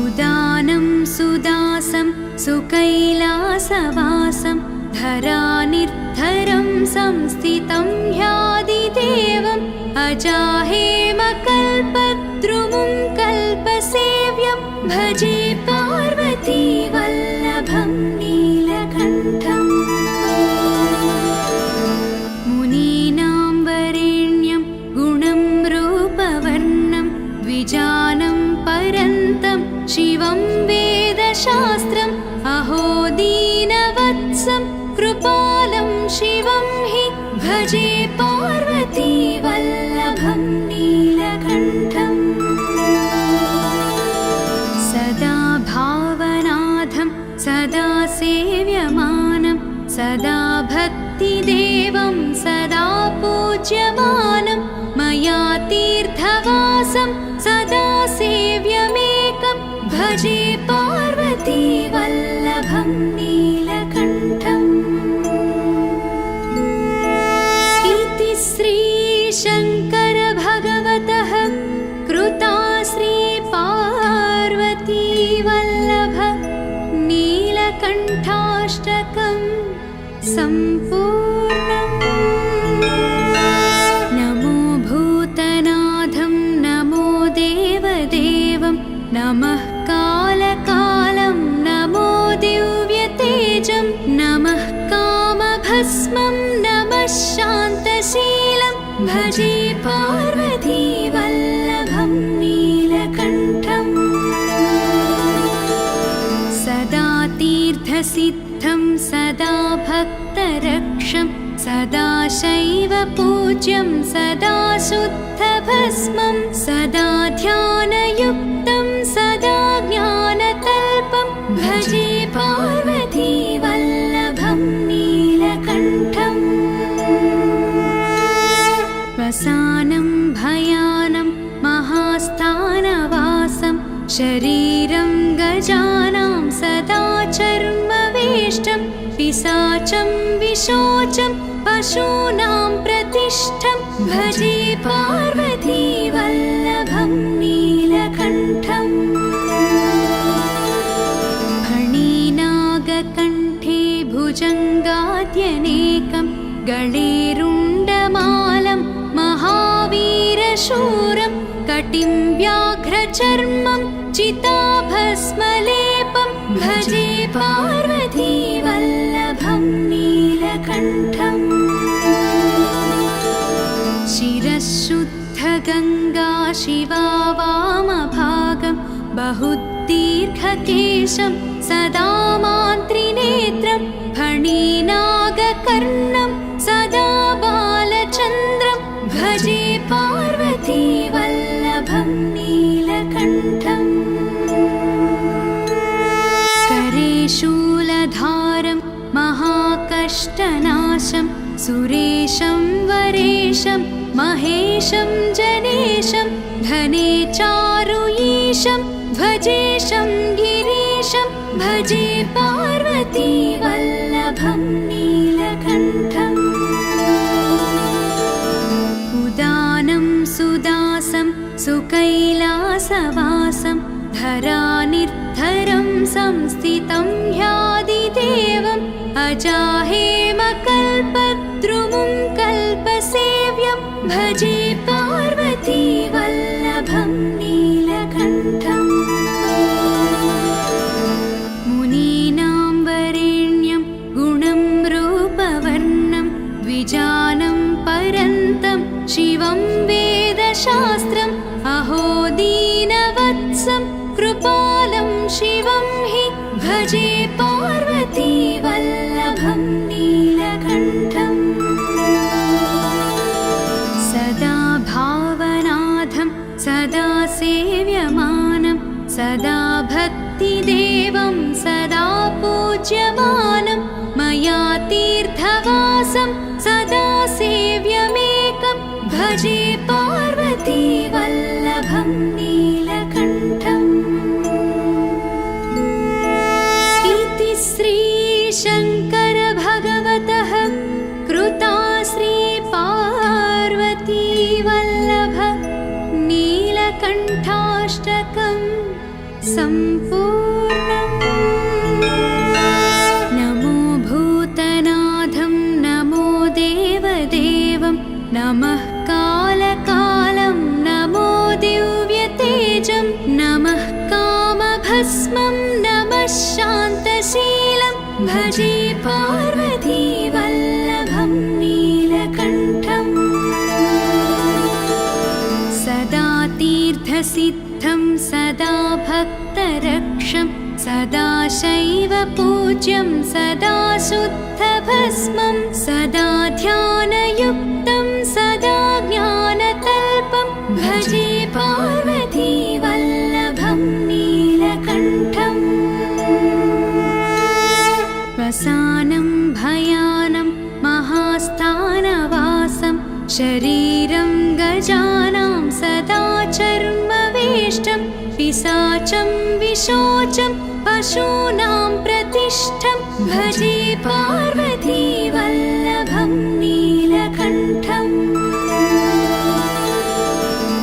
[SPEAKER 1] उदानं सुदासं सुकैलासवासं धरानिर्धरं संस्थितं ह्यादिदेवम् अजाहेमकल्पद्रुमुं कल्पसेव्यं भजे पार्वती वल्लभं नीलकण्ठम् मुनीनां वरेण्यं गुणं रूपवर्णं द्विजानं परन्तं शिवं वेदशास्त्रम् अहो दीनवत्सं कृपालं शिवं हि भजे पार्वती वल्लभं नीलकण्ठम् सदा भावनाथं सदा सेव्यमानं सदा भक्तिदेवं सदा पूज्यमानं मया तीर्थवासं सदा सेव्यमेकं भजे पार्वती वल्लभं नीलकण्ठम् इति श्रीशङ्कर भगवतः कृता श्रीपार्वती वल्लभ नीलकण्ठाष्टकं सम्पूर्णम् नमो भूतनाथं नमो देवदेवं नमः कालकालं नमो दिव्यतेजं नमः कामभस्मं नमः शान्तशीलं भजे पार्वती वल्लभं नीलकण्ठम् सदा तीर्थसिद्धं सदा भक्तरक्षं सदा शैवपूज्यं सदा शुद्धभस्मं सदा ध्यानयुक्तं सदा ज्ञानतल्पं भजे पार्वती वल्लभं नीलकण्ठम् वसानं भयानं महास्थानवासं शरीरं गजानां सदा चर्मवेष्टं पिशाचं विशोचं पशूनां प्रतिष्ठं भजे पार्वती वल्लभं नीलकण्ठम् फणिनागकण्ठे भुजङ्गाद्यनेकं गळेरुण्डमालं महावीरशूरं कटिं व्याघ्रचर्मं चिताभस्मलेपं भजे पार्वती वल्लभं नीलकण्ठम् शिरःशुद्धगङ्गा शिवा वामभागं बहुदीर्घकेशं सदा मान्त्रिनेत्रं फणिनागकर्णं सदा बालचन्द्रं भजे पार्वती वल्लभं नीलकण्ठम् करे शूलधारं महाकष्टनाशं सुरेशं वरेशं महेशं जनेशं धने चारुईशं ध्वजेशं गिरीशं भजे पार्वती वल्लभं नीलकण्ठम् उदानं सुदासं सुकैलासवासं धरानिर्धरं संस्थितं ह्यादिदेवम् अजाहेमकल्पद्रुमुं कल्पसेव्यं भजे पार्वती वल्लभं नीलकण्ठम् मुनीनां वरेण्यं गुणं रूपवर्णं द्विजानं परन्तं शिवं वेदशास्त्रम् अहो दीनवत्सं कृपालं शिवं हि भजे पार्वती वल्लभं नीलकण्ठम् सदा भावनाथं सदा सेव्यमानं सदा भक्तिदेवं सदा पूज्यमानं मया तीर्थवासं सदा सेव्यमेकं भजे पार्वती वल्लभं कण्ठेन्दुमणिकण्ठाष्टकं सम्पूर्णम्। नमो भूतनाथं नमो देवदेवं नमः कालकालं नमो दिव्यतेजं नमः कामभस्मं नमः शान्तशीलं भजे पार्वतीवल्लभं नीलकण्ठम्। सदा तीर्थसिद्धं सदा भक्तरक्षं सदा शैवपूज्यं सदा शुद्धभस्मं सदा ध्यानयुक्तं सदा ज्ञानतल्पं भजे पार्वतीवल्लभं नीलकण्ठम्। वसानं भयानं महास्थानवासं शरीरं गजानां सदा चर्मवेष्टं पिशाचं विशोचं पशूनां प्रतिष्ठं भजे पार्वतीवल्लभं नीलकण्ठम्।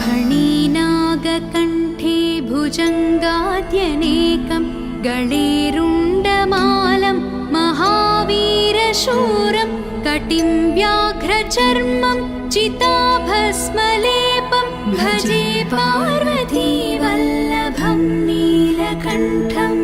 [SPEAKER 1] फणिनागकण्ठे भुजङ्गाद्यनेकं गळेरुण्डमालं महावीरशूरं कटिं व्याघ्रचर्मं चिताभस्मलेपं भजे पार्वतीवल्लभं नीलकण्ठम्।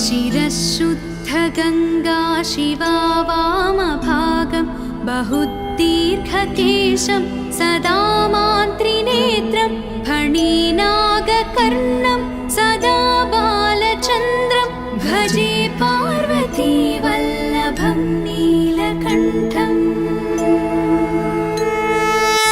[SPEAKER 1] शिरःशुद्धगङ्गा शिवा वामभागं बहुदीर्घकेशं सदा मान्त्रिनेत्रं फणिनागकर्णं सदा बालचन्द्रं भजे पार्वतीवल्लभं नीलकण्ठम्।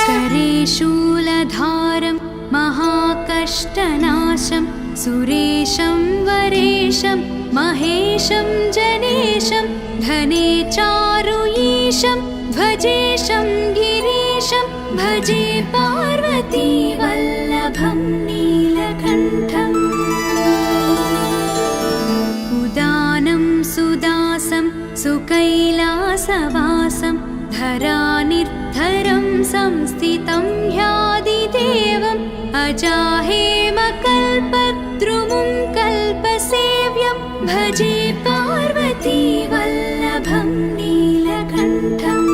[SPEAKER 1] करे शूलधारं महाकष्टनाशं सुरेशं वरेशं महेशं जनेशं धने चारुईशं ध्वजेशं गिरीशं भजे पार्वतीवल्लभं नीलकण्ठम्। उदानं सुदासं सुकैलासवासं धरानिर्धरं संस्थितं ह्यादिदेवम् अजाहेमकल्पद्रुमुं कल्पसेव्यं भजे पार्वतीवल्लभं नीलकण्ठम्।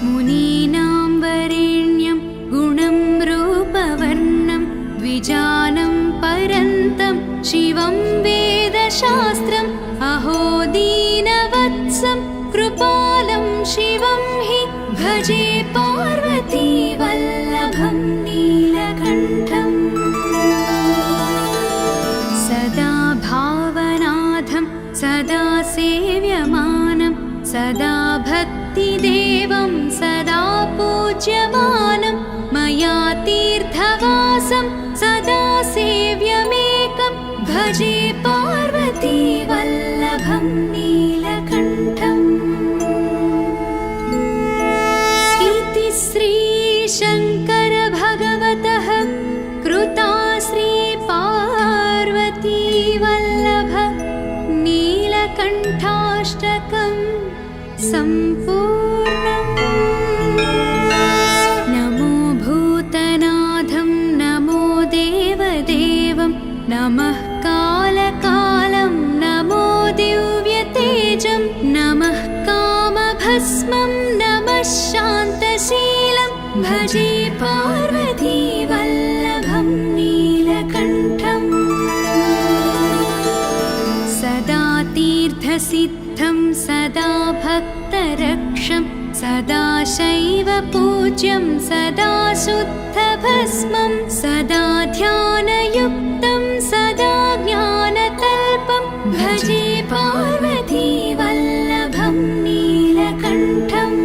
[SPEAKER 1] मुनीनां वरेण्यं गुणं रूपवर्णं द्विजानं परन्तं शिवं वेदशास्त्रम् अहो दीनवत्सं कृपालं शिवं हि भजे पार्वतीवल्लभं नीलकण्ठम्। सदा भावनाथं सदा सेव्यमानं सदा भक्तिदेवं सदा पूज्यमानं मया तीर्थवासं सदा सेव्यमेकं भजे पार्वतीवल्लभं नीलकण्ठम्। इति श्रीशङ्करभगवतः कृता श्रीपार्वतीवल्लभ नीलकण्ठाष्टकं सम्पूर्णम्। नमो भूतनाथं नमो देवदेवं नमः कालकालं नमो दिव्यतेजं नमः कामभस्मं नमः शान्तशीलं भजे पार्वतीवल्लभं नीलकण्ठम्। सदा तीर्थसिद्धं सदा भक्तरक्षं सदा शैवपूज्यं सदा शुद्धभस्मं सदा ध्यानयुक्तं सदा ज्ञानतल्पं भजे पार्वतीवल्लभं नीलकण्ठम्।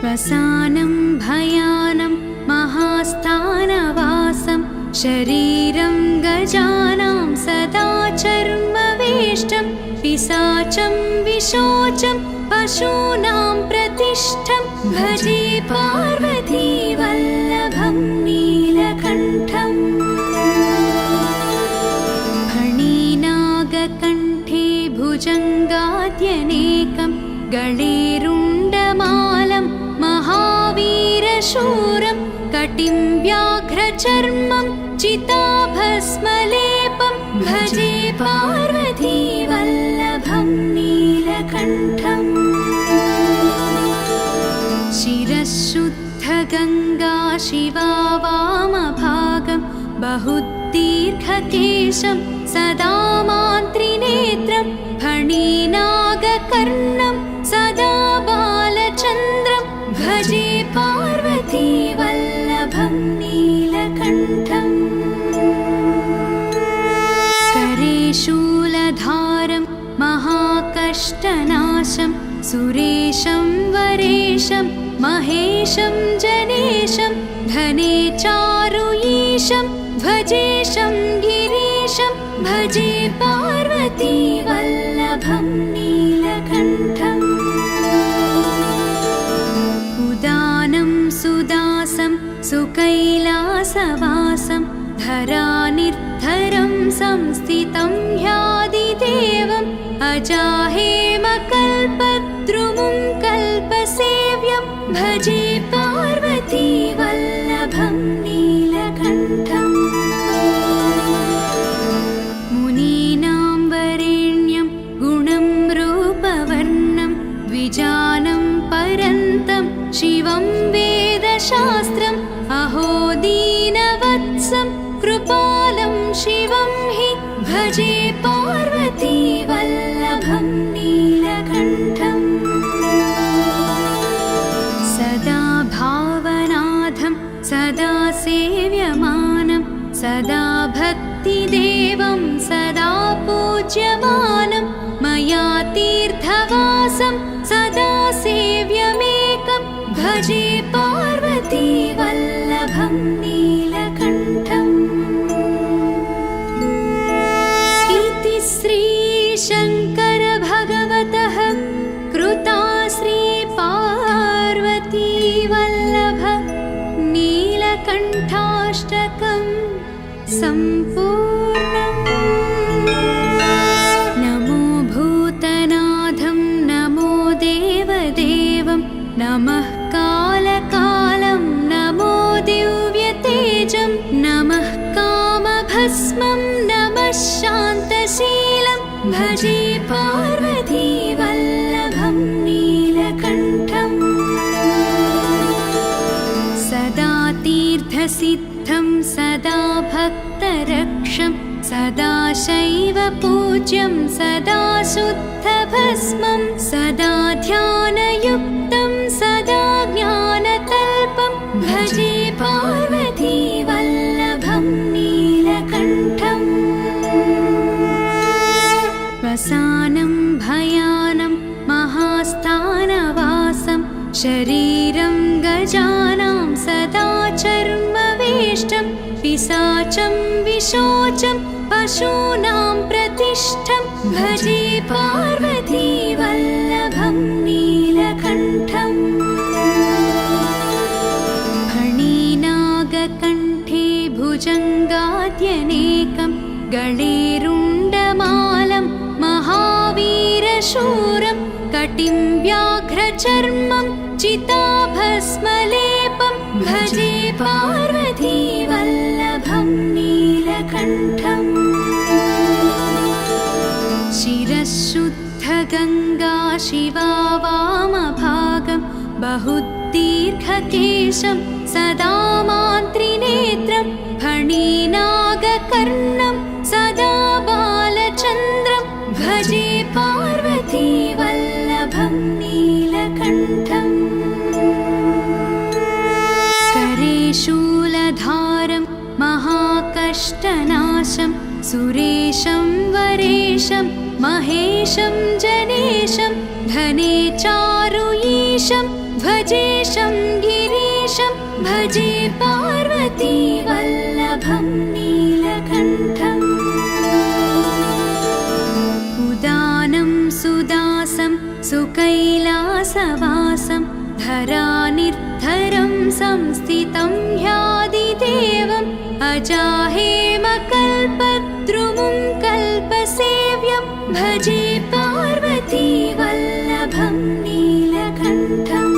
[SPEAKER 1] वसानं भयानं महास्थानवासं शरीरं गजानां सदा चर्मवेष्टं पिशाचं विशोचं पशूनां प्रतिष्ठं भजे पार्वतीवल्लभं नीलकण्ठम्। फणिनागकण्ठे भुजङ्गाद्यनेकं गळेरुण्डमालं महावीरशूरं कटिं व्याघ्रचर्मं चिताभस्मलेपं भजे पार्वतीवल्लभं नीलकण्ठम् शिरःशुद्धगङ्गा शिवा वामभागं बहुदीर्घकेशं सदा मान्त्रिनेत्रं फणिनागकर्णं सदा बालचन्द्रं भजे पार्वतीवल्लभं नीलकण्ठम् करे शूलधारं महाकष्टनाशं सुरेशं वरेशं महेशं जनेशं धने चारुईशं ध्वजेशं गिरीशं भजे पार्वतीवल्लभं नीलकण्ठम् उदानं सुदासं सुकैलासवासं धरानिर्धरं संस्थितं ह्यादिदेवम् अजाहेमकल्पद्रुमुं कल्पसेव्यं भजे पार्वतीवल्लभं नीलकण्ठम् मुनीनां वरेण्यं गुणं रूपवर्णं द्विजानं परन्तं शिवं वेदशास्त्रम् अहो दीनवत्सं कृपालं शिवं हि भजे पार्वतीवल्लभं नीलकण्ठम् सदा भावनाथं सदा सेव्यमानं सदा भक्तिदेवं सदा पूज्यमानं मया तीर्थवासं सदा सेव्यमेकं भजे पार्वतीवल्लभं नीलकण्ठम् इति श्रीशङ्कर भगवतः कृता श्रीपार्वतीवल्लभ नीलकण्ठाष्टकं सम्पूर्णम् नमो भूतनाथं नमो देवदेवं नमः कालकालं नमो दिव्यतेजं नमः कामभस्मं नमः शान्तशीलं भजे पार्वतीवल्लभं नीलकण्ठम् सदा तीर्थसिद्धं सदा भक्तरक्षं सदा शैवपूज्यं सदा शुद्धभस्मं सदा ध्यानयुक्तं सदा ज्ञानतल्पं भजे पार्वतीवल्लभं नीलकण्ठम् वसानं भयानं महास्थानवासं शरीरं गजानां सदा चर्मवेष्टं पिशाचं विशोचं पशूनां प्रतिष्ठं भजे पार्वतीवल्लभं नीलकण्ठम् फणिनागकण्ठे भुजङ्गाद्यनेकं गळेरुण्डमालं महावीरशूरं कटिं व्याघ्रचर्मं चिताभस्मलेपं भजे पार्वतीवल्लभं नीलकण्ठम् शिरःशुद्धगङ्गा शिवा वामभागं बहुदीर्घकेशं सदा मान्त्रिनेत्रं फणिनागकर्णं सदा बालचन्द्रं भजे पार्वतीवल्लभं नीलकण्ठम् करे शूलधारं महाकष्टनाशं सुरेशं वरेशं महेशं जनेशं धने चारुईशं ध्वजेशं गिरीशं भजे पार्वतीवल्लभं नीलकण्ठम् उदानं सुदासं सुकैलासवासं धरानिर्धरं संस्थितं ह्यादिदेवम् अजाहेमकल्पद्रुमुं कल्पसेव्यं भजे पार्वतीवल्लभं नीलकण्ठम्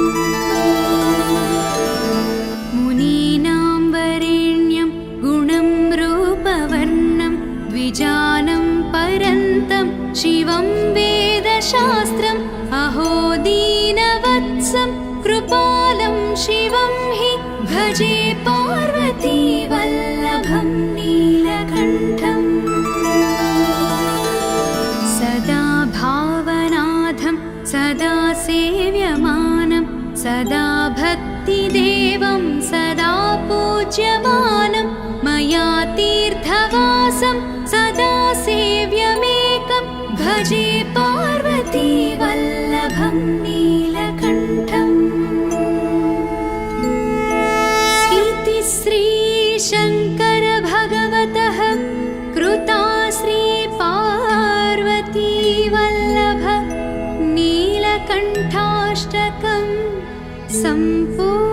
[SPEAKER 1] सदा भक्तिदेवं सदा पूज्यमानं मया तीर्थवासं सदा सेव्यमेकं भजे पार्वती वल्लभं नीलकण्ठम् इति श्रीशङ्कर भगवतः कृता श्रीपार्वती वल्लभ नीलकण्ठाष्टकं सम्पूर्णम्।